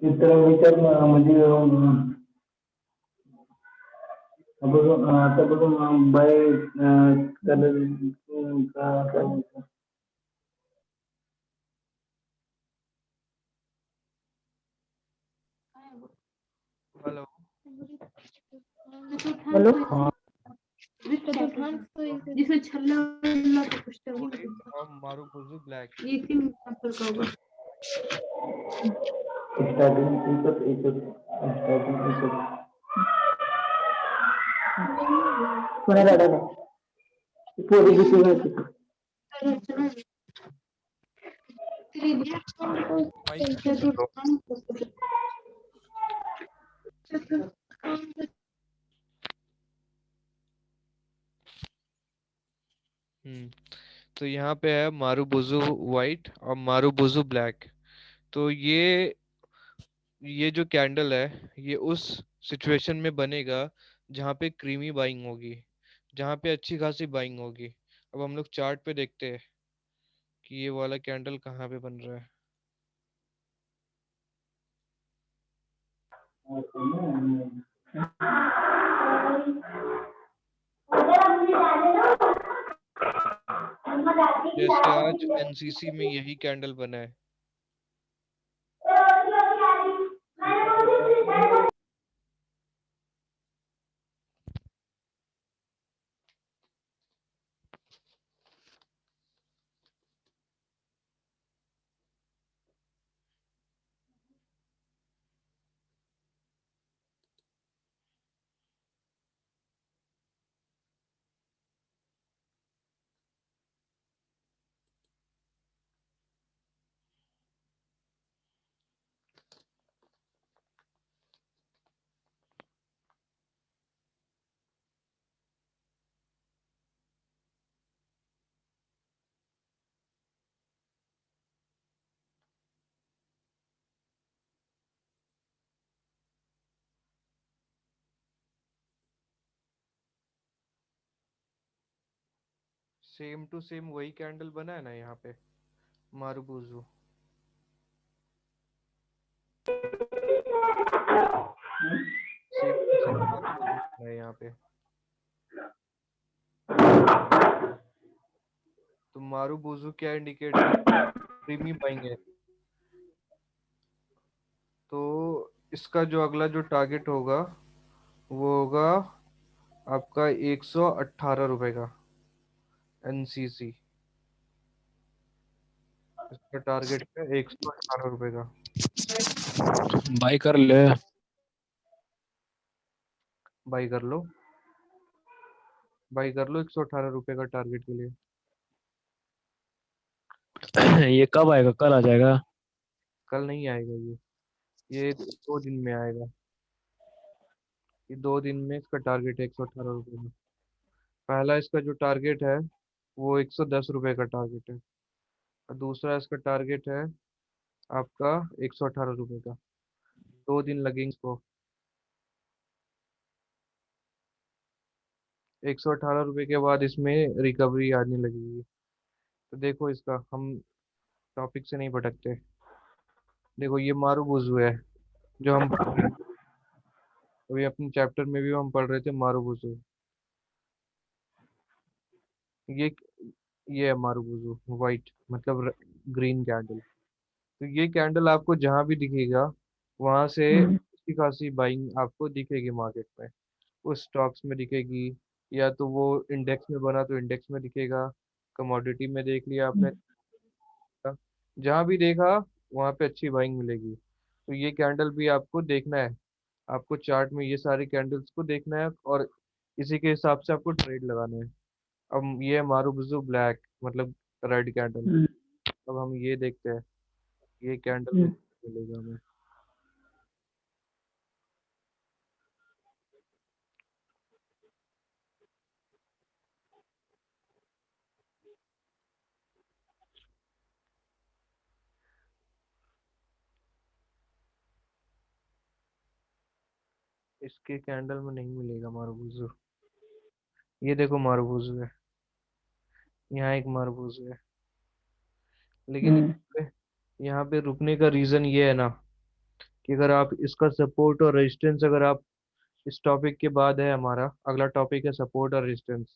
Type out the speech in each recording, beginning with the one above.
इतर विचार म्हणजे आतापासून बाय कलर का हेलो। हेलो। हाँ जिसमें छल्ला वल्ला का कुछ तो नहीं और मारुपुजु ब्लैक। ये तीन नंबर का होगा। स्टार्टिंग स्टार्टिंग कोणा लढायला पोरी दिसली होती तो यहाँ पे है मारुबुजु वाइट और मारुबुजु ब्लैक। तो ये जो कैंडल है ये उस सिचुएशन में बनेगा जहाँ पे क्रीमी बाइंग होगी, जहाँ पे अच्छी खासी बाइंग होगी। अब हम लोग चार्ट पे देखते हैं कि ये वाला कैंडल कहाँ पे बन रहा है। जैसे आज एनसीसी में यही कैंडल बना है। सेम टू सेम वही कैंडल बना है ना यहाँ पे मारुबुजु। सेम टू सेम मारुबुजु बना है यहाँ पे। तो मारुबुजु क्या इंडिकेट कर क्रीमी बाइंग है। तो इसका जो अगला जो टारगेट होगा वो होगा आपका 118 रुपए का एनसीसी। इसका टारगेट है 118 रुपए का। बाई कर ले। बाई कर लो, बाई कर लो 118 रुपए का टारगेट के लिए। ये कब आएगा? कल आ जाएगा? कल नहीं आएगा ये 2 दिन में आएगा। ये 2 दिन में इसका टारगेट है 118 रुपए का। पहला इसका जो टारगेट है वो 110 रुपए का टारगेट है, और दूसरा इसका टारगेट है आपका 118 रुपए का। 2 दिन लगेंगे इसको। 118 रुपए के बाद इसमें रिकवरी आने लगेगी। तो देखो इसका हम टॉपिक से नहीं भटकते। देखो ये मारूबुजू है जो हम अभी अपने चैप्टर में भी हम पढ़ रहे थे मारूबुजू। ये ये है मारूबुजू वाइट मतलब ग्रीन कैंडल। तो ये कैंडल आपको जहां भी दिखेगा वहां से अच्छी खासी बाइंग आपको दिखेगी मार्केट में। उस स्टॉक्स में दिखेगी, या तो वो इंडेक्स में बना तो इंडेक्स में दिखेगा, कमोडिटी में देख लिया आपने, जहां भी देखा वहां पे अच्छी बाइंग मिलेगी। तो ये कैंडल भी आपको देखना है। आपको चार्ट में ये सारी कैंडल्स को देखना है और इसी के हिसाब से आपको ट्रेड लगाना है। अब ये है मारूबुजू ब्लैक मतलब रेड कैंडल। अब हम ये देखते हैं ये कैंडल में मिलेगा हमें। इसके कैंडल में नहीं मिलेगा मारुबुजू। ये देखो मारुबुजू है, यहाँ एक मारुबुजू है, लेकिन हम्म, यहाँ पे रुकने का रीजन ये है ना कि अगर आप इसका सपोर्ट और रेजिस्टेंस, अगर आप इस टॉपिक के बाद है हमारा अगला टॉपिक है सपोर्ट और रेजिस्टेंस।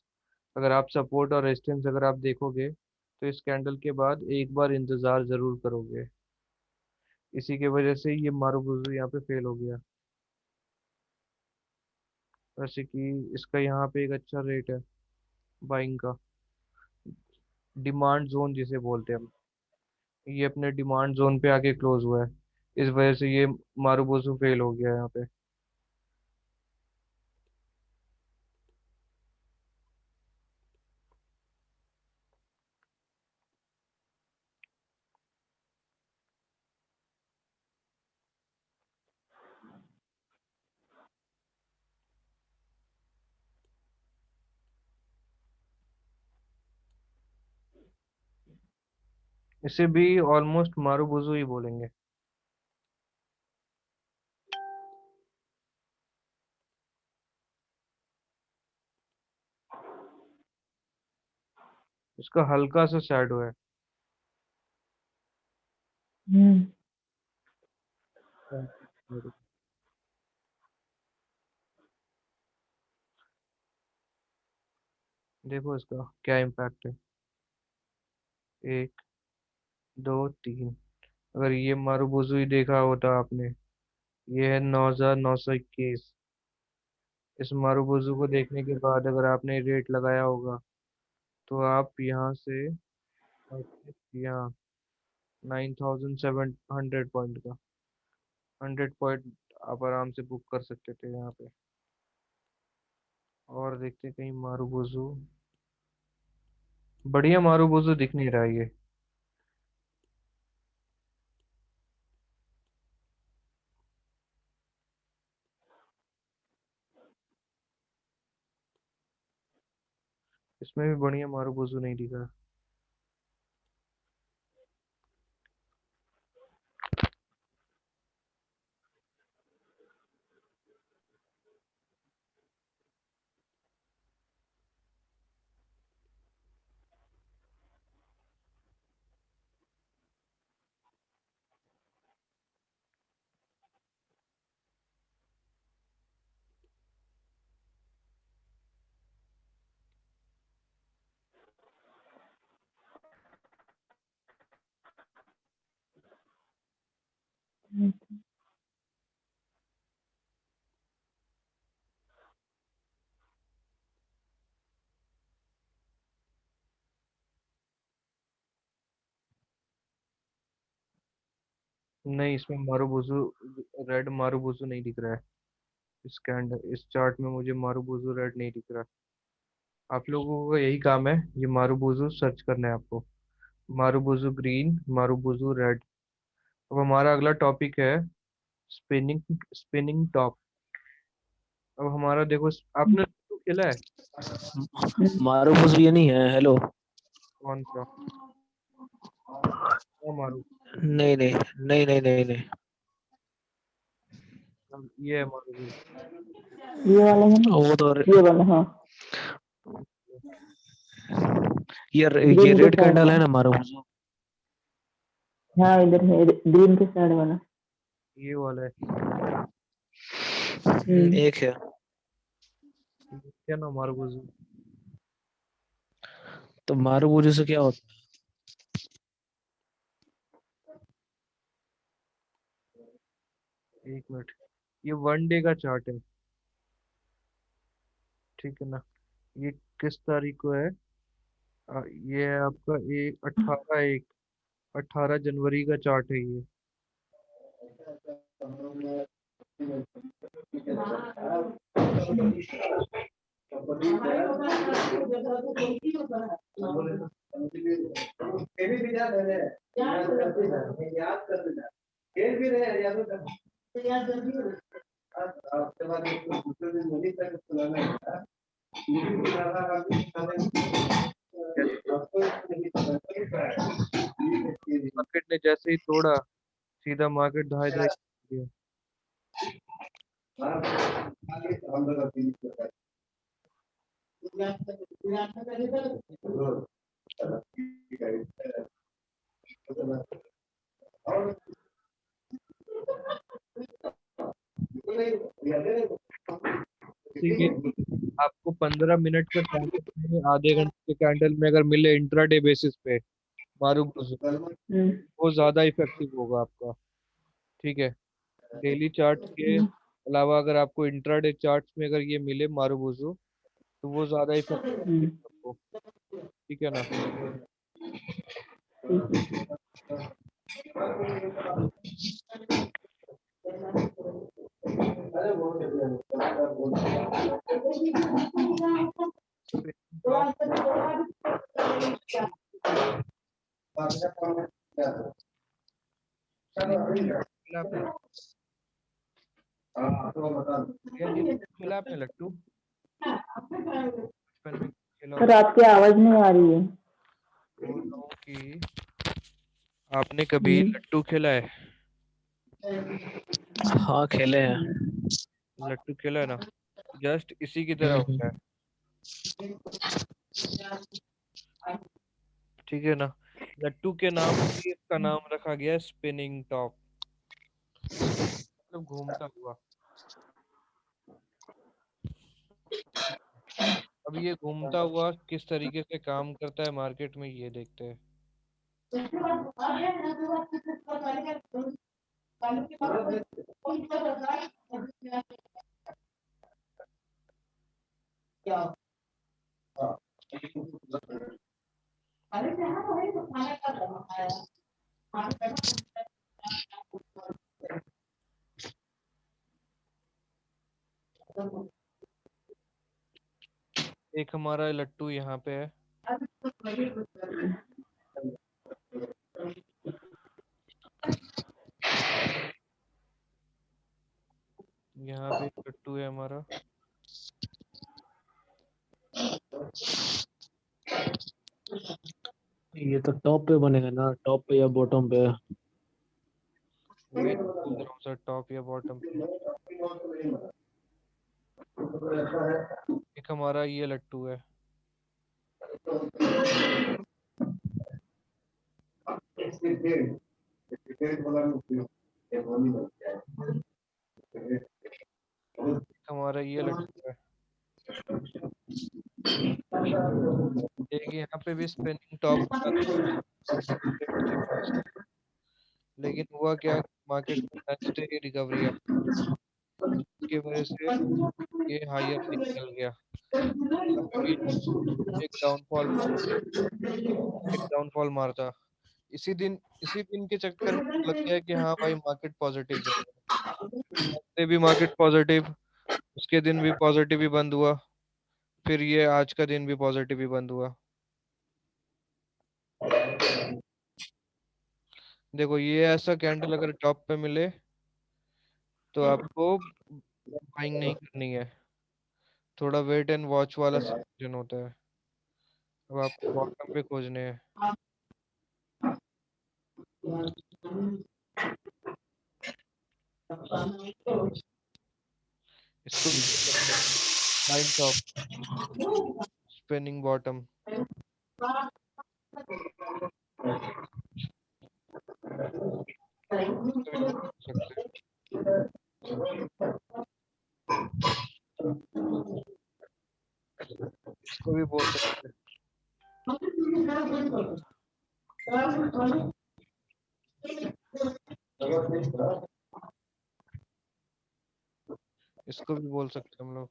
अगर आप सपोर्ट और रेजिस्टेंस अगर आप देखोगे तो इस कैंडल के बाद एक बार इंतजार जरूर करोगे। इसी की वजह से ये मारुबुजू यहाँ पे फेल हो गया। वैसे कि इसका यहाँ पे एक अच्छा रेट है बाइंग का, डिमांड जोन जिसे बोलते हैं हम। ये अपने डिमांड जोन पे आके क्लोज हुआ है, इस वजह से ये मारुबुजू फेल हो गया यहाँ पे। इसे भी ऑलमोस्ट मारुबुजू ही बोलेंगे। इसका हल्का सा शैडो है। हम्म, देखो इसका क्या इम्पैक्ट है, एक, दो, तीन। अगर ये मारुबुजू ही देखा होता आपने, ये है 9,921। इस मारुबुजू को देखने के बाद अगर आपने रेट लगाया होगा तो आप यहाँ से यहाँ 9,700 पॉइंट का 100 पॉइंट आप आराम से बुक कर सकते थे यहाँ पे। और देखते कहीं मारुबुजू, बढ़िया मारुबुजू दिख नहीं रहा है ये। इसमें भी बढ़िया मारुबुजू नहीं दिख रहा। नहीं, इसमें मारुबुजू, रेड मारुबुजू नहीं दिख रहा है। इस कैंडल, इस चार्ट में मुझे मारुबुजू रेड नहीं दिख रहा। आप लोगों का यही काम है, ये मारुबुजू सर्च करना है आपको। मारुबुजू ग्रीन, मारुबुजू रेड। अब हमारा अगला टॉपिक है स्पिनिंग, स्पिनिंग टॉप। अब हमारा देखो, आपने लूडो खेला है? मारुबुजू ये नहीं है, हेलो। कौन सा? वो मारू, नहीं नहीं नहीं नहीं नहीं नहीं। ये है मारुबुजू। ये वाला है ना, वो तो ये वाला, हाँ, ये ग्रीन के रेड साइड कैंडल है वाला। ना मारुबुजू। हाँ, इधर है, ग्रीन के साइड वाला। ये वाला है। एक है। ये क्या ना मारुबुजू। तो मारुबुजू से क्या होता एक मिनट, ये 1 डे का चार्ट है, ठीक है ना? ये किस तारीख को है? ये है आपका एक 18 जनवरी का चार्ट है ये। मार्केट ने जैसे ही तोड़ा, सीधा मार्केट धाए धाए दिया। जैसे कि आपको 15 मिनट के कैंडल में, आधे घंटे के कैंडल में अगर मिले इंट्राडे बेसिस पे मारुबुजू, वो ज्यादा इफेक्टिव होगा आपका। ठीक है, डेली चार्ट के अलावा अगर आपको इंट्राडे चार्ट्स में अगर ये मिले मारुबुजू, तो वो ज्यादा इफेक्टिव आपको। ठीक है ना। टॉप खिला आपने? भैया ये खिला आपने लट्टू बचपन में खेला सर हो? आपकी आवाज नहीं आ रही है। बोल रहा हूँ कि आपने कभी लट्टू खेला है? हाँ खेले हैं। लट्टू खेला है ना, जस्ट इसी की तरह होता है। ठीक है ना। लट्टू के नाम से ही इसका नाम रखा गया है स्पिनिंग टॉप, मतलब घूमता हुआ। अब ये घूमता हुआ किस तरीके से काम करता है मार्केट में, ये देखते हैं। एक हमारा लट्टू यहाँ पे है, यहाँ पे एक लट्टू है हमारा। ये तो टॉप पे बनेगा ना, टॉप पे या बॉटम पे? वही तो बोल रहा हूँ सर, टॉप या बॉटम पे। एक हमारा ये लट्टू है। एक हमारा ये लट्टू है। एक यहाँ पे भी स्पिनिंग टॉप बना था, लेकिन हुआ क्या, मार्केट में नेक्स्ट डे रिकवरी आई, इसकी वजह से ये हायर निकल गया। यहाँ पे भी एक डाउनफॉल एक डाउनफॉल मारता, इसी दिन के चक्कर में लग गया कि हाँ भाई मार्केट पॉजिटिव जा रहा है। नेक्स्ट डे भी मार्केट पॉजिटिव, उसके दिन भी पॉजिटिव ही बंद हुआ, फिर ये आज का दिन भी पॉजिटिव ही बंद हुआ। देखो ये ऐसा कैंडल अगर टॉप पे मिले तो आपको बाइंग नहीं करनी है, थोड़ा वेट एंड वॉच वाला सिचुएशन होता है। अब आपको बॉटम पे खोजने हैं। इसको भी बोल सकते हैं बाइंग टॉप, स्पिनिंग बॉटम। इसको भी बोल सकते हैं। इसको भी बोल सकते हैं। इसको भी बोल सकते हैं हम लोग।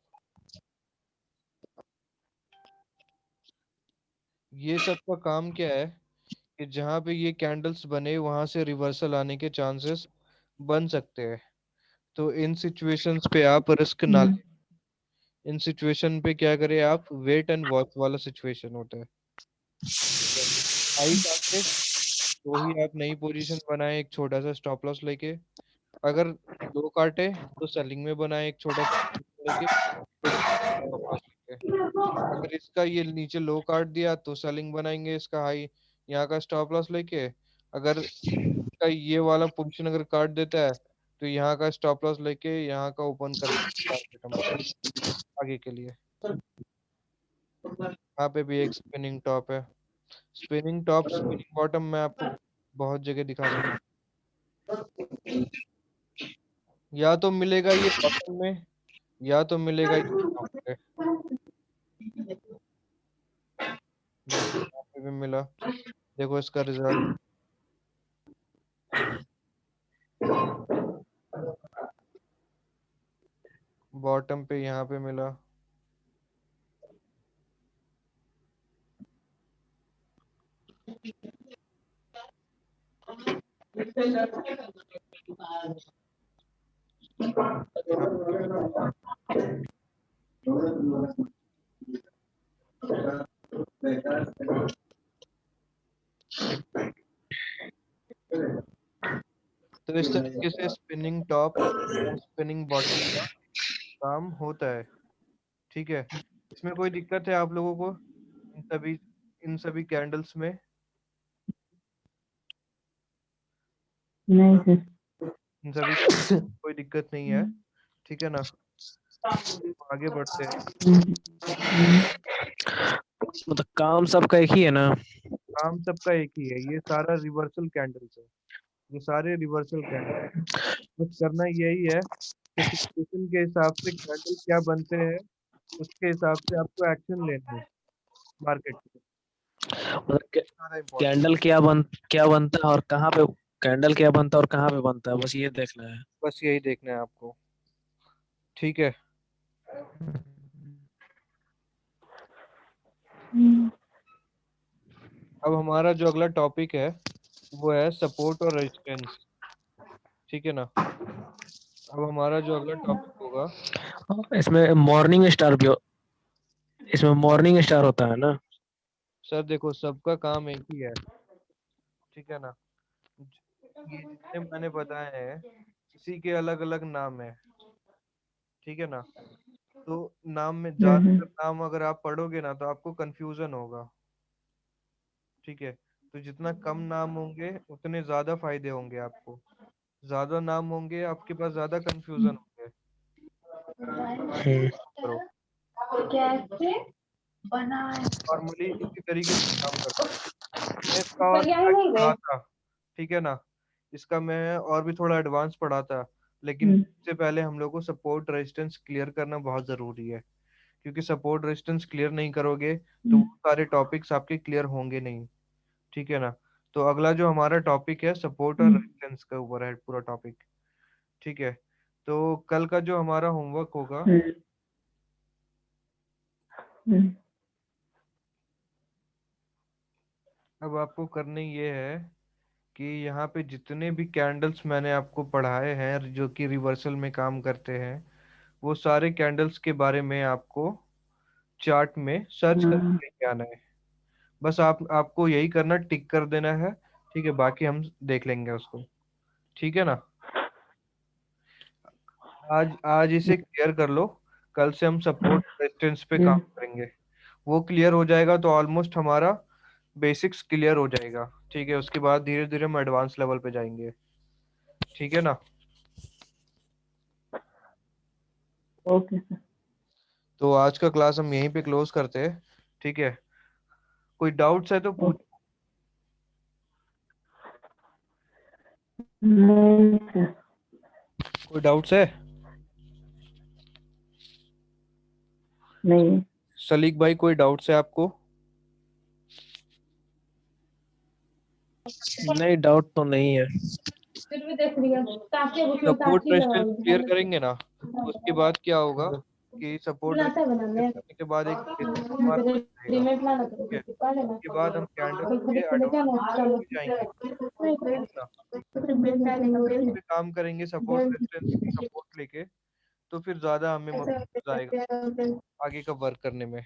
ये सब का काम क्या है कि जहाँ पे ये कैंडल्स बने वहां से रिवर्सल आने के चांसेस बन सकते हैं। तो इन सिचुएशंस पे आप रिस्क ना लें। इन सिचुएशन पे क्या करें आप, वेट एंड वॉच वाला सिचुएशन होता है। हाई काटे तो ही आप नई पोजीशन बनाए एक छोटा सा स्टॉप लॉस लेके, अगर लो काटे तो सेलिंग में बनाए एक छोटा सा लेके, एक स्टॉप लॉस लेके। अगर इसका ये नीचे लो काट दिया तो सेलिंग बनाएंगे, इसका हाई यहाँ का स्टॉप लॉस लेके। अगर इसका ये वाला पोजीशन अगर काट देता है तो यहाँ का स्टॉप लॉस लेके यहाँ का ओपन कर टारगेट हम आगे के लिए। यहाँ पे भी एक स्पिनिंग टॉप है। स्पिनिंग टॉप स्पिनिंग बॉटम मैं आपको बहुत जगह दिखा सकता हूँ। या तो मिलेगा ये बॉटम में, या तो मिलेगा ये टॉप पे, जैसे यहाँ पे भी मिला। देखो इसका रिजल्ट, बॉटम पे यहाँ पे मिला, यहाँ पे मिला। तो इस तरीके से स्पिनिंग टॉप स्पिनिंग बॉटम का काम होता है। ठीक है, इसमें कोई दिक्कत है आप लोगों को इन सभी कैंडल्स में? नहीं सर। इन सभी कोई दिक्कत नहीं है, ठीक है ना? आगे बढ़ते हैं। मतलब काम सबका एक ही है ना? काम सबका एक ही है, ये सारा रिवर्सल कैंडल्स है, ये सारे रिवर्सल कैंडल। बस करना यही है कि सिचुएशन के हिसाब से कैंडल क्या बनते हैं, उसके हिसाब से आपको एक्शन लेना है मार्केट में। मतलब सारा इम्पोर्टेंट, कैंडल क्या बनता है और कहाँ पे, कैंडल क्या बनता है और कहाँ पे बनता है, बस ये देखना है। बस यही देखना है आपको, ठीक है? अब हमारा जो अगला टॉपिक है वो है सपोर्ट और रेजिस्टेंस, ठीक है ना? अब हमारा जो अगला टॉपिक होगा, इसमें मॉर्निंग स्टार होता है ना? सर देखो सबका काम एक ही है, ठीक है ना? ये जितने मैंने बताए हैं इसी के अलग अलग नाम है, ठीक है ना? तो नाम में ज्यादातर नाम अगर आप पढ़ोगे ना तो आपको कंफ्यूजन होगा, ठीक है? तो जितना कम नाम होंगे उतने ज्यादा फायदे होंगे आपको, ज्यादा नाम होंगे आपके पास ज्यादा कंफ्यूजन होंगे। करो कैसे बना नॉर्मली इसी तरीके से काम करता है। मैं इसका और भी तैयार आगे नहीं गए। पढ़ाता, ठीक है ना? इसका मैं और भी थोड़ा एडवांस पढ़ाता, लेकिन इससे पहले हम लोग को सपोर्ट रेजिस्टेंस क्लियर करना बहुत जरूरी है, क्योंकि सपोर्ट रेजिस्टेंस क्लियर नहीं करोगे तो वो सारे टॉपिक्स आपके क्लियर होंगे नहीं, ठीक है ना? तो अगला जो हमारा टॉपिक है सपोर्ट और रेजिस्टेंस के ऊपर है पूरा टॉपिक, ठीक है? तो कल का जो हमारा होमवर्क होगा, अब आपको करने ये है कि यहाँ पे जितने भी कैंडल्स मैंने आपको पढ़ाए हैं जो कि रिवर्सल में काम करते हैं, वो सारे कैंडल्स के बारे में आपको चार्ट में सर्च करके लेके आना है। बस आपको यही करना, टिक कर देना है, ठीक है? बाकी हम देख लेंगे उसको, ठीक है ना? आज आज इसे क्लियर कर लो, कल से हम सपोर्ट रेजिस्टेंस पे काम करेंगे। वो क्लियर हो जाएगा तो ऑलमोस्ट हमारा बेसिक्स क्लियर हो जाएगा, ठीक है? उसके बाद धीरे धीरे हम एडवांस लेवल पे जाएंगे, ठीक है ना? Okay sir. तो आज का क्लास हम यहीं पे क्लोज करते हैं, ठीक है? कोई डाउट्स है तो पूछ। नहीं सर। कोई डाउट्स है? नहीं। सलीक भाई कोई डाउट्स है आपको? नहीं, डाउट तो नहीं है। फिर भी देख लिया ताकि उसमें सपोर्ट ताकि लगा रेजिस्टेंस क्लियर करेंगे ना तो उसके बाद क्या होगा कि सपोर्ट बनाता है रेजिस्टेंस बनाने करने के बाद एक बेसिक हमारा बन जाएगा, रेडीमेड ला ठीक है? पहले ना उसके बाद हम कैंडल कल के खरीद के लेके एडवांस आना लेवल चलो पे जाएंगे, ठीक है ना? इस पे काम करेंगे सपोर्ट रेजिस्टेंस सपोर्ट लेके, तो फिर ज्यादा हमें मजा आएगा आगे का वर्क करने में,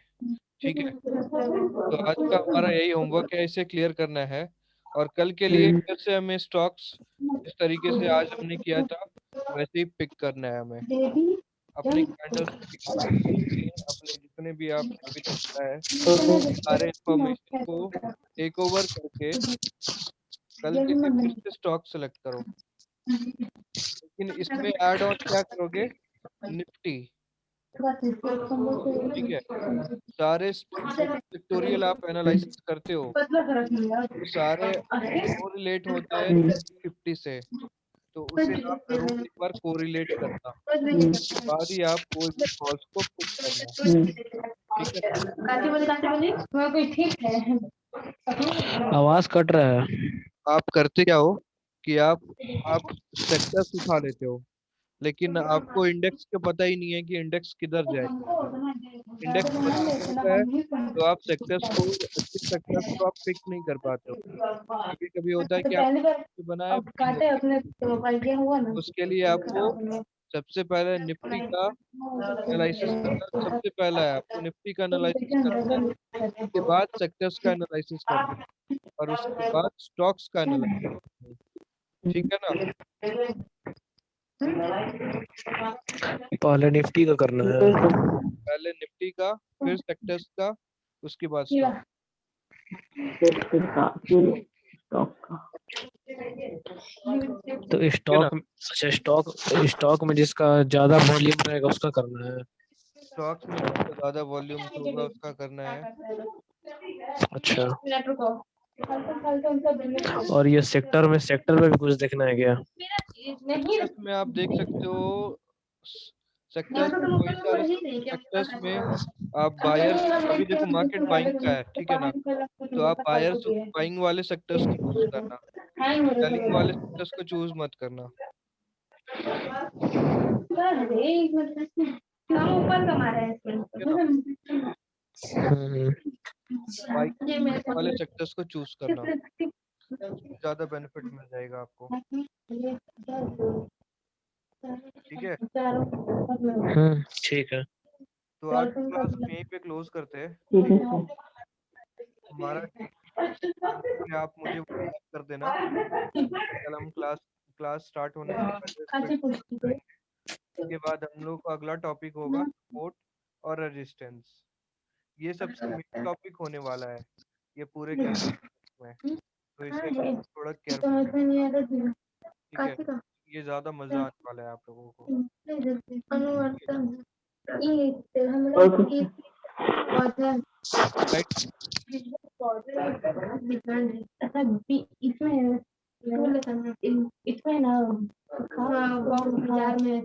ठीक है? तो आज का हमारा यही होमवर्क है, इसे क्लियर करना है। और कल के लिए फिर से हमें स्टॉक्स जिस तरीके से आज हमने किया था वैसे ही पिक करना है हमें, बेबी अपने कैंडल्स पिक, अपने जितने भी आपने अभी तक पढ़ा है सारे इंफॉर्मेशन को टेक ओवर करके कल के लिए फिर से स्टॉक सेलेक्ट करो, लेकिन इसमें ऐड ऑन क्या करोगे, निफ्टी, ठीक है। सारे सेक्टोरियल आप एनालिसिस करते हो तो सारे कोरिलेट होते हैं निफ्टी से, तो उसे आप जरूर एक बार कोरिलेट करना, उसके बाद ही आप कोई भी कॉल्स को पुट करना, ठीक है ना। ठीक है। आवाज कट रहा है। आप करते क्या हो कि आप सेक्टर्स उठा लेते हो, लेकिन आपको इंडेक्स का पता ही नहीं है कि इंडेक्स किधर जाएगा। इंडेक्स पता नहीं होता है तो आप सेक्टर्स को, अच्छे सेक्टर्स को आप पिक नहीं कर पाते हो। कभी कभी होता है कि आप पहली बार बनाए अब काटे अपने तो आइडिया हुआ ना। उसके लिए आपको सबसे पहले निफ्टी का एनालिसिस करना सबसे पहला है, आपको निफ्टी का एनालिसिस करना है, उसके बाद सेक्टर्स का एनालिसिस करना है, और उसके बाद स्टॉक्स का एनालिसिस करना है, ठीक है ना। पहले निफ्टी का करना है। पहले निफ्टी का, फिर सेक्टर्स का, उसके बाद स्टॉक। स्टॉक का तो ठीक है ना। अच्छा स्टॉक में जिसका ज्यादा वॉल्यूम रहेगा उसका करना है। स्टॉक्स में जिसका ज्यादा वॉल्यूम होगा उसका करना है। अच्छा, नहीं और ये सेक्टर में भी कुछ देखना है क्या? सेक्टर्स में आप देख सकते हो, सेक्टर्स में वही सारे सेक्टर्स में आप बायर्स, अभी देखो मार्केट बाइंग का है, ठीक है ना, तो आप बायर्स बाइंग वाले सेक्टर्स को चूज करना, सेलिंग वाले सेक्टर्स को चूज मत करना। ऊपर कमा रहे हैं हम्म, बाइंग वाले सेक्टर्स को चूज करना, ज्यादा बेनिफिट मिल जाएगा आपको, ठीक है। ठीक है। तो आज की क्लास हम यहीं पे क्लोज करते हैं। ठीक है सर। हमारा कि आप मुझे WhatsApp कर देना, कल हम क्लास स्टार्ट होने से पहले इस पे discuss करेंगे। इसके बाद हम लोग का अगला टॉपिक होगा सपोर्ट और रेजिस्टेंस, ये सबसे मेन टॉपिक होने वाला है ये पूरे कैंडल में, तो इसे हम थोड़ा केयरफुल, ठीक है, ये ज्यादा मजा आने वाला है आप लोगों को। ओके राइट, इसमें ना बाजार में